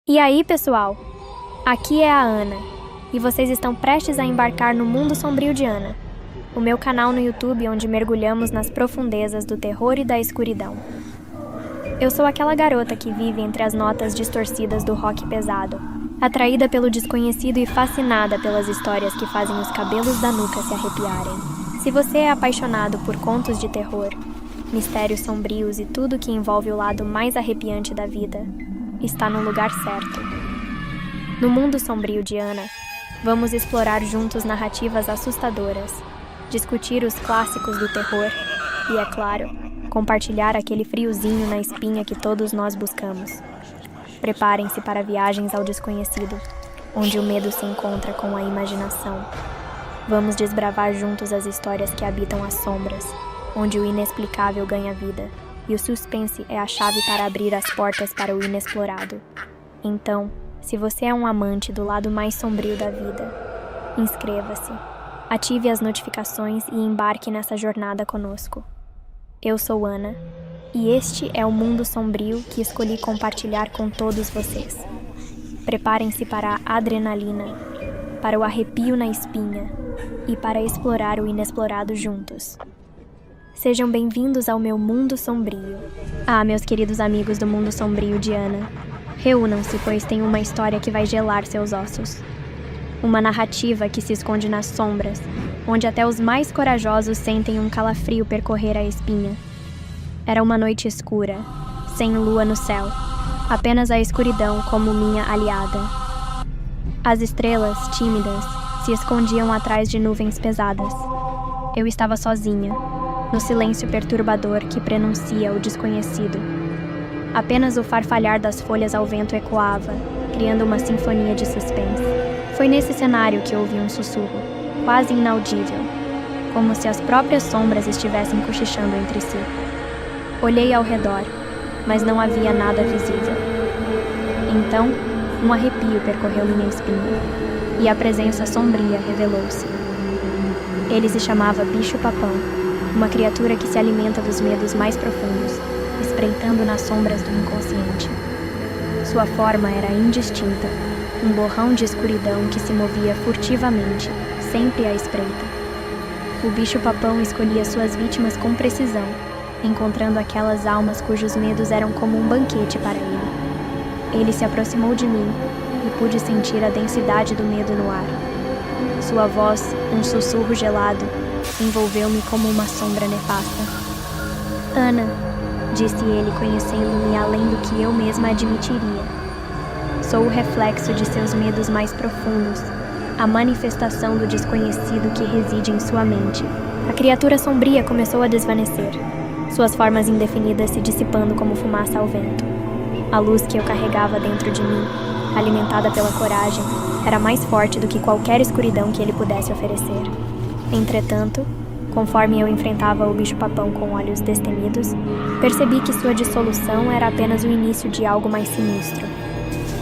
E aí, pessoal? Aqui é a Ana, e vocês estão prestes a embarcar no mundo sombrio de Ana, o meu canal no YouTube onde mergulhamos nas profundezas do terror e da escuridão. Eu sou aquela garota que vive entre as notas distorcidas do rock pesado, atraída pelo desconhecido e fascinada pelas histórias que fazem os cabelos da nuca se arrepiarem. Se você é apaixonado por contos de terror, mistérios sombrios e tudo que envolve o lado mais arrepiante da vida, está no lugar certo. No mundo sombrio de Ana, vamos explorar juntos narrativas assustadoras, discutir os clássicos do terror e, é claro, compartilhar aquele friozinho na espinha que todos nós buscamos. Preparem-se para viagens ao desconhecido, onde o medo se encontra com a imaginação. Vamos desbravar juntos as histórias que habitam as sombras, onde o inexplicável ganha vida, e o suspense é a chave para abrir as portas para o inexplorado. Então, se você é um amante do lado mais sombrio da vida, inscreva-se, ative as notificações e embarque nessa jornada conosco. Eu sou Ana, e este é o mundo sombrio que escolhi compartilhar com todos vocês. Preparem-se para a adrenalina, para o arrepio na espinha e para explorar o inexplorado juntos. Sejam bem-vindos ao meu mundo sombrio. Meus queridos amigos do mundo sombrio de Ana, reúnam-se, pois tem uma história que vai gelar seus ossos. Uma narrativa que se esconde nas sombras, onde até os mais corajosos sentem um calafrio percorrer a espinha. Era uma noite escura, sem lua no céu, apenas a escuridão como minha aliada. As estrelas, tímidas, se escondiam atrás de nuvens pesadas. Eu estava sozinha, no silêncio perturbador que prenuncia o desconhecido. Apenas o farfalhar das folhas ao vento ecoava, criando uma sinfonia de suspense. Foi nesse cenário que ouvi um sussurro, quase inaudível, como se as próprias sombras estivessem cochichando entre si. Olhei ao redor, mas não havia nada visível. Então, um arrepio percorreu minha espinha, e a presença sombria revelou-se. Ele se chamava Bicho-Papão, uma criatura que se alimenta dos medos mais profundos, espreitando nas sombras do inconsciente. Sua forma era indistinta, um borrão de escuridão que se movia furtivamente, sempre à espreita. O bicho-papão escolhia suas vítimas com precisão, encontrando aquelas almas cujos medos eram como um banquete para ele. Ele se aproximou de mim e pude sentir a densidade do medo no ar. Sua voz, um sussurro gelado, envolveu-me como uma sombra nefasta. Ana, disse ele, conhecendo-me além do que eu mesma admitiria. Sou o reflexo de seus medos mais profundos, a manifestação do desconhecido que reside em sua mente. A criatura sombria começou a desvanecer, suas formas indefinidas se dissipando como fumaça ao vento. A luz que eu carregava dentro de mim, alimentada pela coragem, era mais forte do que qualquer escuridão que ele pudesse oferecer. Entretanto, conforme eu enfrentava o bicho-papão com olhos destemidos, percebi que sua dissolução era apenas o início de algo mais sinistro.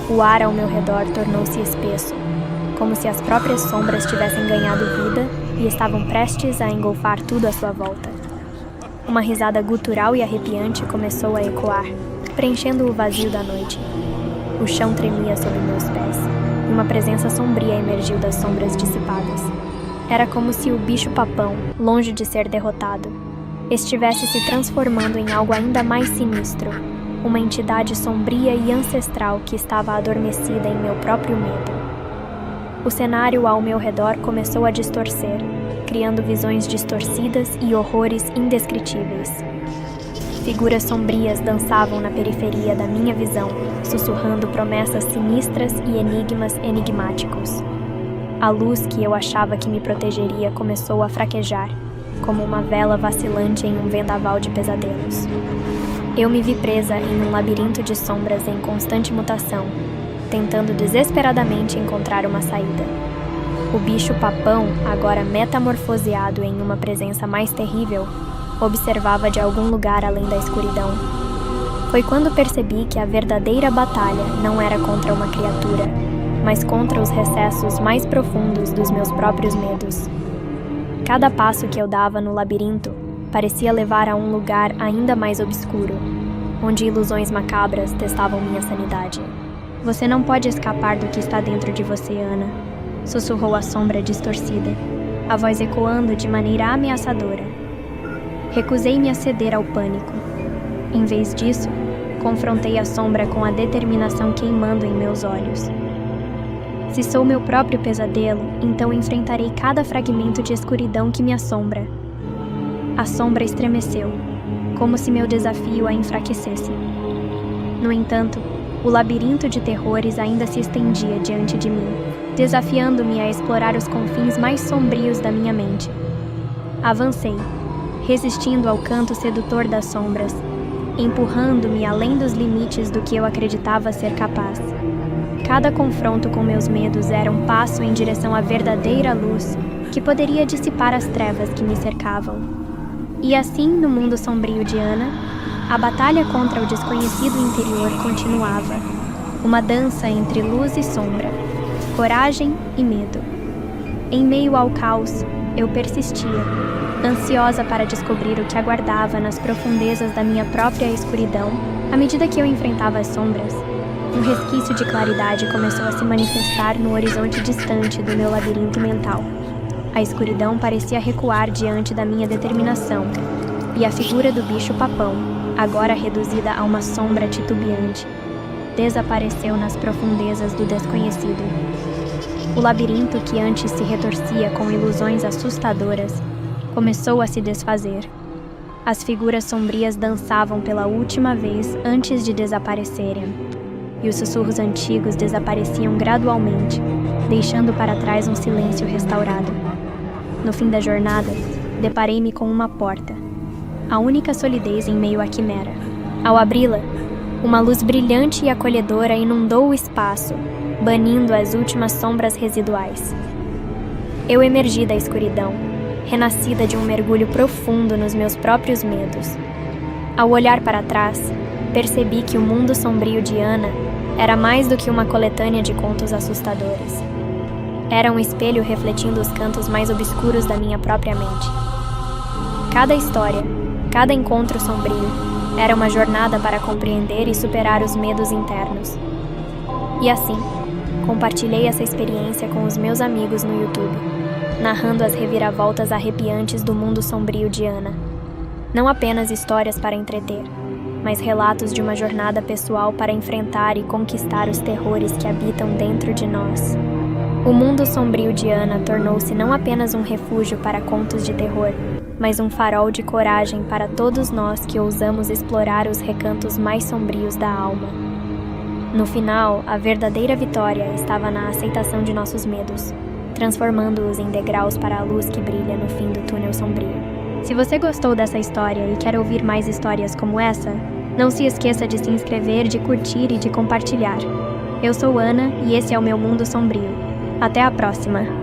O ar ao meu redor tornou-se espesso, como se as próprias sombras tivessem ganhado vida e estavam prestes a engolfar tudo à sua volta. Uma risada gutural e arrepiante começou a ecoar, preenchendo o vazio da noite. O chão tremia sob meus pés, e uma presença sombria emergiu das sombras dissipadas. Era como se o bicho-papão, longe de ser derrotado, estivesse se transformando em algo ainda mais sinistro, uma entidade sombria e ancestral que estava adormecida em meu próprio medo. O cenário ao meu redor começou a distorcer, criando visões distorcidas e horrores indescritíveis. Figuras sombrias dançavam na periferia da minha visão, sussurrando promessas sinistras e enigmas enigmáticos. A luz que eu achava que me protegeria começou a fraquejar, como uma vela vacilante em um vendaval de pesadelos. Eu me vi presa em um labirinto de sombras em constante mutação, tentando desesperadamente encontrar uma saída. O bicho-papão, agora metamorfoseado em uma presença mais terrível, observava de algum lugar além da escuridão. Foi quando percebi que a verdadeira batalha não era contra uma criatura, mas contra os recessos mais profundos dos meus próprios medos. Cada passo que eu dava no labirinto parecia levar a um lugar ainda mais obscuro, onde ilusões macabras testavam minha sanidade. Você não pode escapar do que está dentro de você, Ana, sussurrou a sombra distorcida, a voz ecoando de maneira ameaçadora. Recusei-me a ceder ao pânico. Em vez disso, confrontei a sombra com a determinação queimando em meus olhos. Se sou meu próprio pesadelo, então enfrentarei cada fragmento de escuridão que me assombra. A sombra estremeceu, como se meu desafio a enfraquecesse. No entanto, o labirinto de terrores ainda se estendia diante de mim, desafiando-me a explorar os confins mais sombrios da minha mente. Avancei, resistindo ao canto sedutor das sombras, empurrando-me além dos limites do que eu acreditava ser capaz. Cada confronto com meus medos era um passo em direção à verdadeira luz que poderia dissipar as trevas que me cercavam. E assim, no mundo sombrio de Ana, a batalha contra o desconhecido interior continuava. Uma dança entre luz e sombra, coragem e medo. Em meio ao caos, eu persistia, ansiosa para descobrir o que aguardava nas profundezas da minha própria escuridão. À medida que eu enfrentava as sombras, um resquício de claridade começou a se manifestar no horizonte distante do meu labirinto mental. A escuridão parecia recuar diante da minha determinação, e a figura do bicho-papão, agora reduzida a uma sombra titubeante, desapareceu nas profundezas do desconhecido. O labirinto que antes se retorcia com ilusões assustadoras começou a se desfazer. As figuras sombrias dançavam pela última vez antes de desaparecerem, e os sussurros antigos desapareciam gradualmente, deixando para trás um silêncio restaurado. No fim da jornada, deparei-me com uma porta, a única solidez em meio à quimera. Ao abri-la, uma luz brilhante e acolhedora inundou o espaço, banindo as últimas sombras residuais. Eu emergi da escuridão, renascida de um mergulho profundo nos meus próprios medos. Ao olhar para trás, percebi que o mundo sombrio de Ana era mais do que uma coletânea de contos assustadores. Era um espelho refletindo os cantos mais obscuros da minha própria mente. Cada história, cada encontro sombrio, era uma jornada para compreender e superar os medos internos. E assim, compartilhei essa experiência com os meus amigos no YouTube, narrando as reviravoltas arrepiantes do mundo sombrio de Ana. Não apenas histórias para entreter, mas relatos de uma jornada pessoal para enfrentar e conquistar os terrores que habitam dentro de nós. O mundo sombrio de Ana tornou-se não apenas um refúgio para contos de terror, mas um farol de coragem para todos nós que ousamos explorar os recantos mais sombrios da alma. No final, a verdadeira vitória estava na aceitação de nossos medos, transformando-os em degraus para a luz que brilha no fim do túnel sombrio. Se você gostou dessa história e quer ouvir mais histórias como essa, não se esqueça de se inscrever, de curtir e de compartilhar. Eu sou Ana e esse é o meu Mundo Sombrio. Até a próxima!